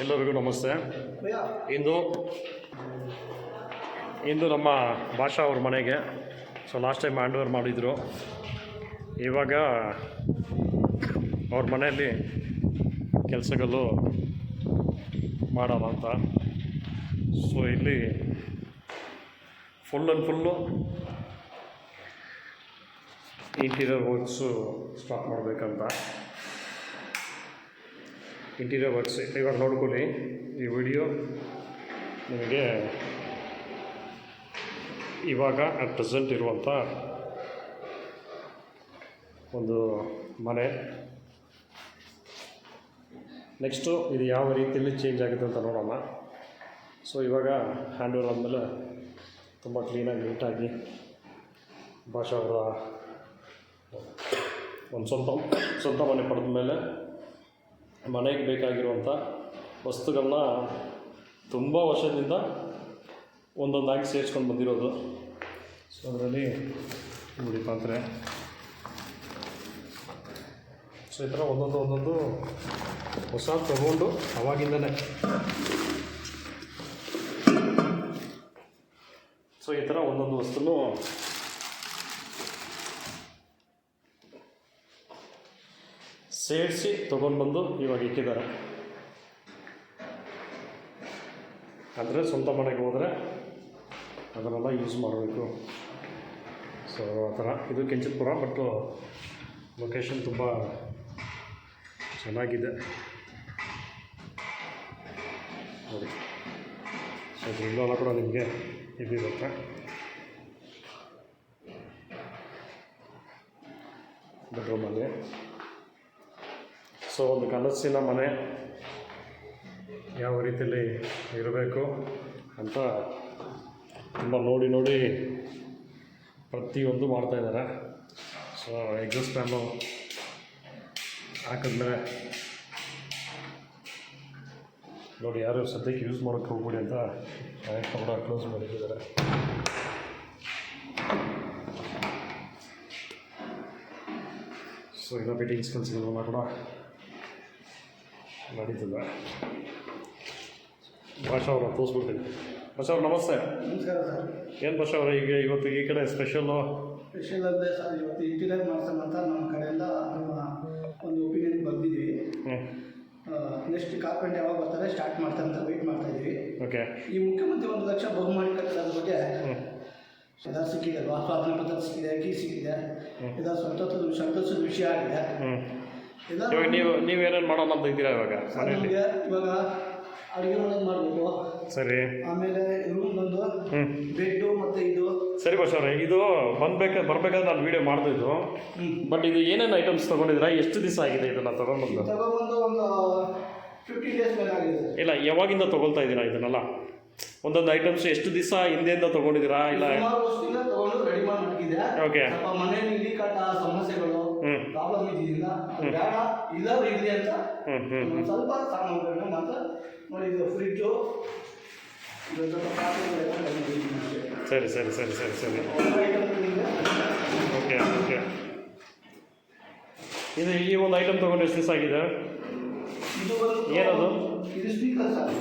ಎಲ್ಲರಿಗೂ ನಮಸ್ತೆ. ಇಂದು ನಮ್ಮ ಭಾಷಾ ಅವ್ರ ಮನೆಗೆ ಲಾಸ್ಟ್ ಟೈಮ್ ಹ್ಯಾಂಡ್ ಓವರ್ ಮಾಡಿದರು. ಇವಾಗ ಅವ್ರ ಮನೆಯಲ್ಲಿ ಕೆಲಸಗಳು ಮಾಡೋಣ ಅಂತ. ಇಲ್ಲಿ ಫುಲ್ಲು ಇಂಟೀರಿಯರ್ ವರ್ಕ್ಸು ಸ್ಟಾರ್ಟ್ ಮಾಡಬೇಕಂತ. ಇಂಟೀರಿಯರ್ ವರ್ಕ್ಸ್ ಇವಾಗ ನೋಡ್ಕೊಳ್ಳಿ. ಈ ವಿಡಿಯೋ ನಿಮಗೆ ಇವಾಗ ಅಟ್ ಪ್ರೆಸೆಂಟ್ ಇರುವಂಥ ಒಂದು ಮನೆ. ನೆಕ್ಸ್ಟು ಇದು ಯಾವ ರೀತಿಯಲ್ಲಿ ಚೇಂಜ್ ಆಗುತ್ತೆ ಅಂತ ನೋಡೋಣ. ಇವಾಗ ಹ್ಯಾಂಡ್ ಓವರ್ ಆದಮೇಲೆ ತುಂಬ ಕ್ಲೀನಾಗಿ ನೀಟಾಗಿ ಭಾಷಾ ಅವರ ಒಂದು ಸ್ವಂತ ಮನೆ ಪಡೆದ ಮೇಲೆ ಮನೆಗೆ ಬೇಕಾಗಿರುವಂಥ ವಸ್ತುಗಳನ್ನ ತುಂಬ ವರ್ಷದಿಂದ ಒಂದೊಂದಾಗಿ ಸೇರಿಸ್ಕೊಂಡು ಬಂದಿರೋದು. ಅದರಲ್ಲಿ ನೋಡಿ ಪಾತ್ರೆ, ಈ ಥರ ಒಂದೊಂದು ಹೊಸ ತಗೊಂಡು ಅವಾಗಿಂದನೇ ಈ ಥರ ಒಂದೊಂದು ವಸ್ತುನೂ ಸೇರಿಸಿ ತೊಗೊಂಡು ಬಂದು ಇವಾಗ ಇಕ್ಕಿದ್ದಾರೆ. ಅಂದರೆ ಸ್ವಂತ ಮನೆಗೆ ಹೋದರೆ ಅದನ್ನೆಲ್ಲ ಯೂಸ್ ಮಾಡಬೇಕು. ಆ ಥರ ಇದು ಕೆಂಚಪುರ, ಬಟ್ ಲೊಕೇಶನ್ ತುಂಬ ಚೆನ್ನಾಗಿದೆ ನೋಡಿ. ಇಲ್ಲೆಲ್ಲ ಕೂಡ ನಿಮಗೆ ಇದಿರುತ್ತೆ. ಬೆಡ್ರೂಮಲ್ಲಿ ಒಂದು ಕನಸಿನ ಮನೆ ಯಾವ ರೀತಿಯಲ್ಲಿ ಇರಬೇಕು ಅಂತ ತುಂಬ ನೋಡಿ ಪ್ರತಿಯೊಂದು ಮಾಡ್ತಾಯಿದ್ದಾರೆ. ಎಕ್ಸಾಸ್ಟ್ ಫ್ಯಾನು ಹಾಕಿದ್ಮೇಲೆ ನೋಡಿ, ಯಾರು ಸದ್ಯಕ್ಕೆ ಯೂಸ್ ಮಾಡೋಕ್ಕೆ ಹೋಗ್ಬಿಡಿ ಅಂತ ಕೂಡ ಕ್ಲೋಸ್ ಮಾಡಿದ್ದಾರೆ. ಇನ್ನೂ ಫಿಟ್ಟಿಂಗ್ಸ್ ಕೆಲಸಗಳನ್ನ ಕೂಡ ನಡೀತಿದೆ. ಭಾಷಾ ಅವರ ತೋರಿಸ್ಬಿಡ್ತೀನಿ. ಭಾಷಾ ಅವ್ರು ನಮಸ್ತೆ. ನಮಸ್ಕಾರ ಸರ್. ಏನು ಭಾಷಾ ಅವರ ಈಗ ಇವತ್ತು ಈ ಕಡೆ ಸ್ಪೆಷಲ್ ಅಂದರೆ ಸರ್, ಇವತ್ತು ಇಂಟೀರಿಯರ್ ಮಾಡ್ಸೋಣ ಅಂತ ನಮ್ಮ ಕಡೆಯಿಂದ ಒಂದು ಒಪಿನಿಯನ್ ಬಂದಿದ್ವಿ. ನೆಕ್ಸ್ಟ್ ಕಾರ್ಪೆಂಟ್ ಯಾವಾಗ ಬರ್ತಾರೆ ಸ್ಟಾರ್ಟ್ ಮಾಡ್ತಾರೆ ಅಂತ ವೆಯ್ಟ್ ಮಾಡ್ತಾ ಇದ್ವಿ. ಓಕೆ. ಈ ಮುಖ್ಯಮಂತ್ರಿ 1 ಲಕ್ಷ ಬಹುಮಾನಿ ಕಟ್ಟಡದ ಬಗ್ಗೆ ಎಲ್ಲ ಸಿಕ್ಕಿದೆ ಅಲ್ವಾ? ಸ್ವಾತಂತ್ರ್ಯ ಪತ್ರ ಸಿಕ್ಕಿದೆ, ಕೀ ಸಿಕ್ಕಿದೆ, ಎಲ್ಲ ಸಂತೋಷದ ವಿಷಯ ಆಗಿದೆ. ಇವಾಗ ನೀವೇನೇನು ಮಾಡೋಣ ಅಂತ ಇದ್ದೀರಾ ಇವಾಗ ಮನೆಯಲ್ಲಿ? ಇವಾಗ ಅಡುಗೆ ಮನೆಗೆ ಮಾಡಬೇಕು. ಸರಿ. ಆಮೇಲೆ ರೂಮ್ ಬಂದು ಬೆಡ್ಡು ಮತ್ತು ಇದು. ಸರಿ ಭಾಷಾ ಅವರೇ, ಇದು ಬರಬೇಕಾದ್ರೆ ನಾನು ವೀಡಿಯೋ ಮಾಡ್ತಿದ್ದು. ಬಟ್ ಇದು ಏನೇನು ಐಟಮ್ಸ್ ತೊಗೊಂಡಿದ್ದೀರಾ? ಎಷ್ಟು ದಿವಸ ಆಗಿದೆ ಇದನ್ನು ತೊಗೊಂಡ್ಬಂದು? ಒಂದು 15 ಡೇಸ್ ಮೇಲೆ ಆಗಿದೆ. ಇಲ್ಲ, ಯಾವಾಗಿಂದ ತೊಗೊಳ್ತಾ ಇದ್ದೀರಾ ಇದನ್ನೆಲ್ಲ? ಒಂದೊಂದು ಐಟಮ್ಸ್ ಎಷ್ಟು ದಿವಸ ಹಿಂದೆಯಿಂದ ತೊಗೊಂಡಿದ್ದೀರಾ? ಇಲ್ಲ, ತಗೊಂಡು ರೆಡಿ ಮಾಡಿದೆ. ಓಕೆ. ಮನೆಯಲ್ಲಿ ಇಲ್ಲಿ ಕಟ್ಟ ಸಮಸ್ಯೆಗಳು ಪ್ರಾಬ್ಲಮ್ ಇದ್ದಿದ್ದಿಲ್ಲ, ಬೇಡ ಇಲ್ಲವ್ರು ಇಲ್ಲಿ ಅಂತ ಸ್ವಲ್ಪ ಸಾಮಾನುಗಳನ್ನ ಮಾತ್ರ ನೋಡಿ. ಇದು ಫ್ರಿಡ್ಜು, ಸರಿ ಸರಿ ಸರಿ ಸರಿ ಸರಿ ಓಕೆ ಓಕೆ. ಇದು ಈ ಒಂದು ಐಟಮ್ ತೊಗೊಂಡು ಎಷ್ಟು ದಿವಸ ಆಗಿದೆ? ಇದು ಏನದು? ಇದು speaker sir.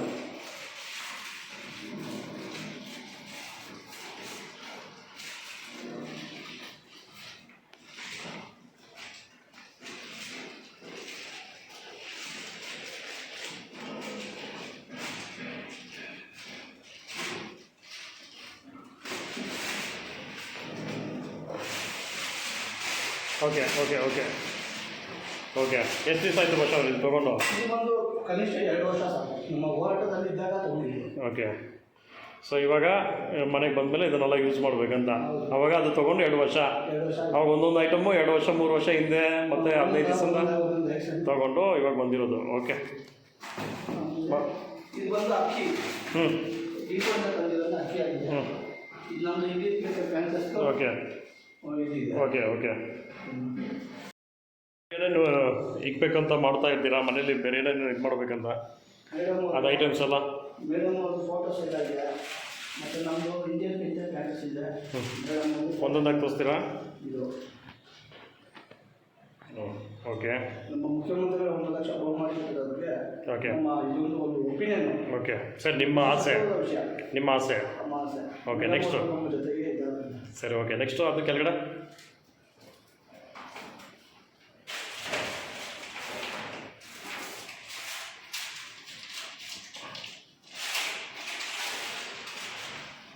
Okay okay okay okay. ಎಷ್ಟು ದಿವಸ ಆಯಿತು ಭಾಷಾ ಅವ್ರು ಇದು ತೊಗೊಂಡು? ಇದು ಬಂದು ಕನಿಷ್ಠ 2 ವರ್ಷ ಸರ್. ನಮ್ಮ ಹೋರಾಟದಲ್ಲಿ ಇದ್ದಾಗ ತೊಗೊಂಡಿದ್ವಿ. ಓಕೆ. ಇವಾಗ ಮನೆಗೆ ಬಂದಮೇಲೆ ಇದನ್ನೆಲ್ಲ ಯೂಸ್ ಮಾಡಬೇಕಂತ. ಅವಾಗ ಅದು ತೊಗೊಂಡು 2 ವರ್ಷ. ಅವಾಗ ಒಂದೊಂದು ಐಟಮು 2 ವರ್ಷ 3 ವರ್ಷ ಹಿಂದೆ ಮತ್ತು 15 ದಿವಸ ತೊಗೊಂಡು ಇವಾಗ ಬಂದಿರೋದು. ಓಕೆ. ಇದು ಬಂದು ಅಕ್ಕಿ. ದೀಪದಿಂದ ತಂದಿರೋದು ಅಕ್ಕಿ ಆಗಿದೆ. ಇದು ನಮ್ಮದು ಇಂಡಿಯನ್ ಓಕೆ ಓಕೆ ಓಕೆ. ಏನೇನು ಇಕ್ಬೇಕಂತ ಮಾಡ್ತಾ ಇರ್ತೀರಾ ಮನೇಲಿ? ಬೇರೆ ಏನೇನು ಇದು ಮಾಡಬೇಕಂತ ಅದು ಐಟಮ್ಸ್ ಎಲ್ಲ? ಮೇಡಮ್ ಅವ್ರದ್ದು ಫೋಟೋಸ್ ಎಲ್ಲ ಇದೆ. ಮತ್ತು ನಮ್ಮದು ಇಂಡಿಯನ್ ಪ್ಯಾಂಟಸ್ ಇದೆ. ಒಂದೊಂದಾಗಿ ತೋರಿಸ್ತೀರಾ? ಇದು ಓಕೆ. ನಮ್ಮ ಮುಖ್ಯಮಂತ್ರಿಗಳು 1 ಲಕ್ಷ ಬಹುಮಾನ ಓಕೆ ನಮ್ಮ ಇದೊಂದು ಒಂದು ಒಪಿನಿಯನ್ ಓಕೆ ಸರ್ ನಿಮ್ಮ ಆಸೆ ವಿಷಯ ನಿಮ್ಮ ಆಸೆ ನಮ್ಮ ಆಸೆ. ಓಕೆ ನೆಕ್ಸ್ಟು ನಮ್ಮ ಜೊತೆಗೆ ಇದ್ದಾರೆ. ಸರಿ ಓಕೆ ನೆಕ್ಸ್ಟು ಅದು ಕೆಳಗಡೆ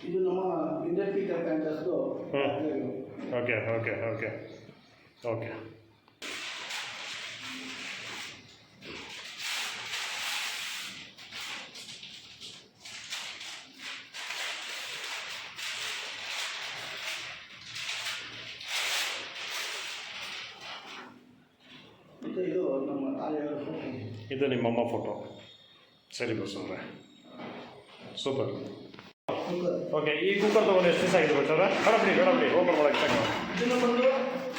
ಇದು ನಮ್ಮ ಇಂಡಿಯನ್ ಪೀಟರ್ ಪ್ಯಾಂಟರ್ಸ್ದು. ಓಕೆ ಓಕೆ ಓಕೆ ಓಕೆ ಮತ್ತು ಇದು ನಮ್ಮ ತಾಯಿಯವರ ಫೋಟೋ. ಇದು ನಿಮ್ಮಮ್ಮ ಫೋಟೋ. ಸರಿ ಬಸ್ ಅವರೇ ಸೂಪರ್. ಓಕೆ ಈ ಕುಕ್ಕರ್ ತೊಗೊಂಡು ಎಷ್ಟು ದಿವಸ ಆಗಿದೆ ಬಸ್ ಅವರೇ? ಬೇಡ ಬಿಡಿ ಓಪನ್ ಮಾಡೋಕ್ಕೆ ಸಾಕು. ಇದನ್ನು ಬಂದು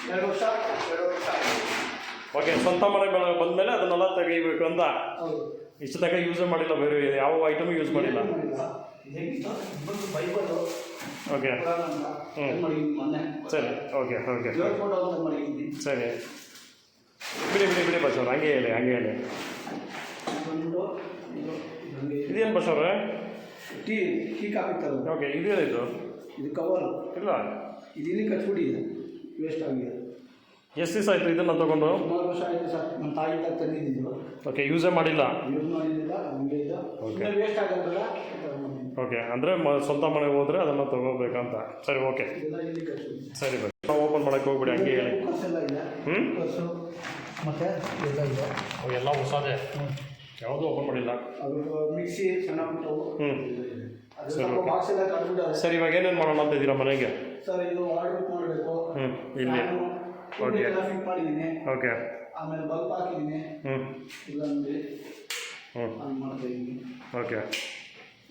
2 ವರ್ಷ ಆಗಿದೆ. ಓಕೆ ಸ್ವಂತ ಮನೆ ಬಂದಮೇಲೆ ಅದನ್ನೆಲ್ಲ ತೆಗಿಬೇಕು ಅಂತ. ಹೌದು. ಇಷ್ಟು ತನಕ ಯೂಸೇ ಮಾಡಿಲ್ಲ, ಬೇರೆ ಯಾವ ಐಟಮು ಯೂಸ್ ಮಾಡಿಲ್ಲ. ಹೇಗಿತ್ತು ಬಂದು ಬೈಬಲು ಓಕೆ ಪುರಾಣ ಅಂತ ಮಾಡಿದ್ದೀನಿ ಮೊನ್ನೆ. ಸರಿ ಓಕೆ ಓಕೆ ದೇವ್ರ ಫೋಟೋ ಅಂತ ಮಾಡಿದ್ದೀನಿ. ಸರಿ ಬಿಡಿ ಬಸ್ ಅವ್ರು ಹಂಗೆ ಹೇಳಿ. ಬಂದು ಇದು ಹಂಗೆ ಇದೇನು ಬಸ್ ಅವ್ರೆ? ಟೀ ಕಾಫಿ ತರೋದು. ಓಕೆ ಇದೇನಿದು? ಇದು ಕವರು ಇಲ್ಲ ಇದು ಇಲ್ಲಿ ಕಚ್ಬಿಡಿ, ವೇಸ್ಟ್ ಆಗಿದೆ. ಎಷ್ಟು ದಿವಸ ಆಯಿತು ಇದನ್ನು ತೊಗೊಂಡು? ಸುಮಾರು ವರ್ಷ ಆಯಿತು ಸರ್. ನಮ್ಮ ತಾಯಿಯಿಂದ ತಂದಿದ್ದು. ಓಕೆ ಯೂಸೇ ಮಾಡಿಲ್ಲ. ಯೂಸ್ ಮಾಡಿದ್ದಿಲ್ಲ, ಹಂಗೆ ಇದೆ. Okay. ವೇಸ್ಟ್ ಆಗೋದಿಲ್ಲ. ಓಕೆ ಅಂದರೆ ಸ್ವಂತ ಮನೆಗೆ ಹೋದರೆ ಅದನ್ನು ತೊಗೋಬೇಕಂತ. ಸರಿ ಓಕೆ ಇದೆಲ್ಲ ಇಲ್ಲಿ ಕಚ್ಬಿಡಿ. ಸರಿ ಬಸ್ ನಾವು ಓಪನ್ ಮಾಡೋಕ್ಕೆ ಹೋಗ್ಬಿಡಿ ಹಂಗೆ ಹೇಳಿ. ಎಲ್ಲ ಇದೆ. ಹ್ಞೂ ಕರ್ಸು ಮತ್ತೆ ಎಲ್ಲ ಇದೆ. ಎಲ್ಲ ಹೊಸದೇ, ಯಾವುದೂ ಓಪನ್ ಮಾಡಿಲ್ಲ. ಅದು ಮಿಕ್ಸಿ ಸಣ್ಣ ಪುಟ್ಟವು. ಅದು ಸರಿ, ಸ್ವಲ್ಪ okay. ಬಾಕ್ಸ್ ಎಲ್ಲ ಕಟ್ಬಿಟ್ಟಾರೆ. ಸರಿ ಇವಾಗ ಏನೇನು ಮಾಡೋಣ ಅಂತ ಇದ್ದೀರಾ ಮನೆಗೆ? ಸರ್ ಇದು ವಾರ್ಡ್ರೋಬ್ ಮಾಡಬೇಕು. ಇಲ್ಲಿ ಓಕೆ ಫಿಟ್ ಮಾಡಿದ್ದೀನಿ. ಓಕೆ ಆಮೇಲೆ ಬಲ್ಬ್ ಹಾಕಿದ್ದೀನಿ. ಇಲ್ಲ ಅಂದರೆ ಆನ್ ಮಾಡ್ತಾ ಇದ್ದೀನಿ. ಓಕೆ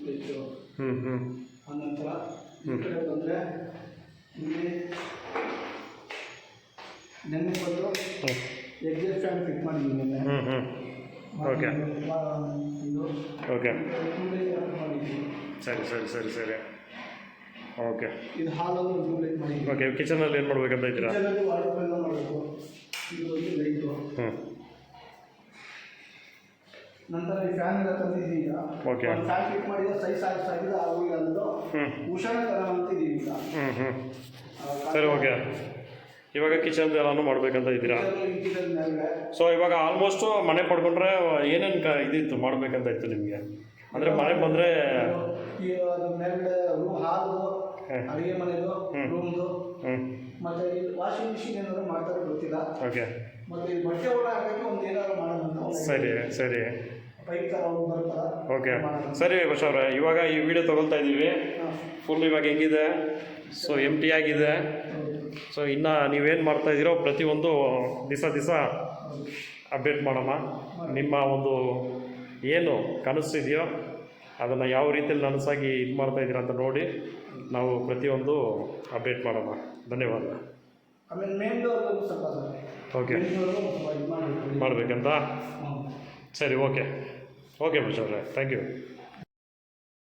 ಹೆಚ್ಚು ಹ್ಞೂ ಆನಂತರ ಈ ಕಡೆ ಬಂದರೆ ಇಲ್ಲಿ ನೆನ್ನೆ ಬಂದು ಎಕ್ಸಾಸ್ಟ್ ಫ್ಯಾನ್ ಫಿಟ್ ಮಾಡಿದ್ದೀನಿ ನೆನ್ನೆ. ಓಕೆ ಇದು ಓಕೆ ಮಾಡಿದ್ದೀನಿ. ಸರಿ ಓಕೆ ಇದು ಹಾಲಲ್ಲಿ ಟ್ಯೂಬ್ಲೈಟ್ ಮಾಡಿದ್ದೀನಿ. ಓಕೆ ಕಿಚನಲ್ಲಿ ಏನು ಮಾಡ್ಬೇಕಂತ ಇದ್ದೀರಾ? ಕಿಚನಲ್ಲಿ ವಾರ್ಡ್ರೋಬ್ ಎಲ್ಲ ಮಾಡಬೇಕು. ಇದು ಒಂದು ಲೈಟು. ನಂತರ ಈ ಫ್ಯಾನ್ ಎಲ್ಲ ತಂದಿದ್ದೀವಿ ಈಗ. Okay. ಫ್ಯಾನ್ ಫಿಟ್ ಮಾಡಿದ್ರೆ ಸೈಜ್ ಆಗಿದೆ ಆಗೋಲ್ಲ ಅಂದು ಉಷಾಣ ಥರ ಅಂತಿದ್ದೀವಿ ಈಗ. ಸರಿ ಓಕೆ ಇವಾಗ ಕಿಚನ್ ಎಲ್ಲನೂ ಮಾಡ್ಬೇಕಂತ ಇದ್ದೀರಾ? ಇಂಟೀರಿಯರ್ ಮೇಲೆ ಸೊ ಇವಾಗ ಆಲ್ಮೋಸ್ಟು ಮನೆ ಪಡ್ಕೊಂಡ್ರೆ ಏನೇನು ಇದಿತ್ತು ಮಾಡಬೇಕಂತ ಇತ್ತು ನಿಮಗೆ? ಅಂದರೆ ಮನೆ ಬಂದರೆ ಈ ಅದು ಮೇಲ್ಗಡೆ ರೂಮ್ ಹಾಲು, ಅಡುಗೆ ಮನೆದು, ರೂಮ್ದು, ಮತ್ತೆ ಇಲ್ಲಿ ವಾಷಿಂಗ್ ಮಿಷಿನ್ ಏನಾದ್ರು ಮಾಡ್ತಾರೆ ಗೊತ್ತಿಲ್ಲ. ಓಕೆ ಮತ್ತೆ ಈ ಬಟ್ಟೆ ಒಳ ಹಾಕಕ್ಕೆ ಒಂದು ಏನಾದ್ರು ಮಾಡೋಣ ಅಂತ. ಸರಿ ಪೈಪ್ ಥರ ಒಂದು ಬರ್ತಾರ. ಓಕೆ ಸರಿ ಬಸ್ ಅವರೇ ಇವಾಗ ಈ ವಿಡಿಯೋ ತೊಗೊಳ್ತಾ ಇದ್ದೀವಿ. ಫುಲ್ ಇವಾಗ ಹೆಂಗಿದೆ? ಸೊ ಎಂಟಿ ಆಗಿದೆ. ಸೊ ಇನ್ನು ನೀವೇನು ಮಾಡ್ತಾಯಿದ್ದೀರೋ ಪ್ರತಿಯೊಂದು ದಿವಸ ಅಪ್ಡೇಟ್ ಮಾಡೋಣ. ನಿಮ್ಮ ಒಂದು ಏನು ಕನಸಿದೆಯೋ ಅದನ್ನು ಯಾವ ರೀತಿಯಲ್ಲಿ ನನಸಾಗಿ ಇದು ಮಾಡ್ತಾಯಿದ್ದೀರಾ ಅಂತ ನೋಡಿ ನಾವು ಪ್ರತಿಯೊಂದು ಅಪ್ಡೇಟ್ ಮಾಡೋಣ. ಧನ್ಯವಾದ. ಆಮೇಲೆ ಮೇನ್ ಡೋರ್ ಸ್ವಲ್ಪ ಸರ್. ಓಕೆ ಮಾಡಬೇಕಂತ? ಸರಿ ಓಕೆ ಬಸ್ ಅವರೇ ಥ್ಯಾಂಕ್ ಯು.